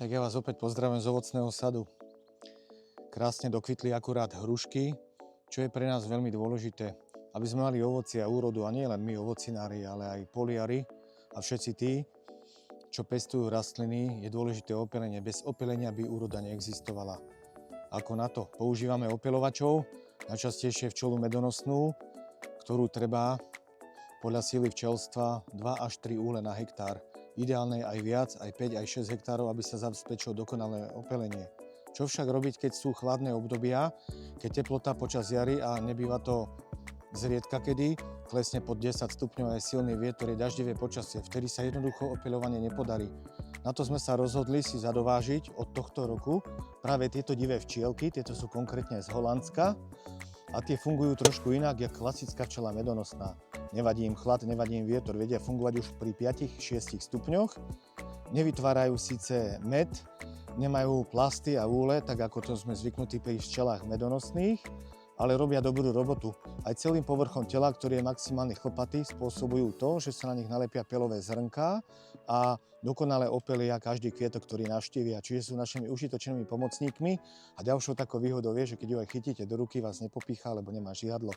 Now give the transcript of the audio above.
Tak ja vás opäť pozdravujem z ovocného sadu. Krásne dokvitli akurát hrušky, čo je pre nás veľmi dôležité, aby sme mali ovocie a úrodu, a nie len my ovocinári, ale aj poliari a všetci tí, čo pestujú rastliny, je dôležité opelenie. Bez opelenia by úroda neexistovala. Ako na to? Používame opeľovačov, najčastejšie včelu medonosnú, ktorú treba podľa síly včelstva 2 až 3 úle na hektár. Ideálne aj viac, aj 5, aj 6 hektárov, aby sa zabezpečilo dokonalé opelenie. Čo však robiť, keď sú chladné obdobia, keď teplota počas jary, a nebýva to zriedka kedy, klesne pod 10 stupňov, aj silný vietor, je daždivé počasie, vtedy sa jednoducho opeľovanie nepodarí. Na to sme sa rozhodli si zadovážiť od tohto roku práve tieto divé včielky, tieto sú konkrétne z Holandska a tie fungujú trošku inak, jak klasická včela medonosná. Nevadí im chlad, nevadí im vietor, vedia fungovať už pri 5-6 stupňoch. Nevytvárajú síce med, nemajú plasty a úle, tak ako to sme zvyknutí pri včelách medonosných, ale robia dobrú robotu. Aj celým povrchom tela, ktorý je maximálne chlpatý, spôsobujú to, že sa na nich nalepia pelové zrnká a dokonale opelia každý kvietok, ktorý navštívia. Čiže sú našimi užitočnými pomocníkmi a ďalšou takou výhodou je, že keď ju aj chytíte do ruky, vás nepopícha, lebo nemá žiadlo.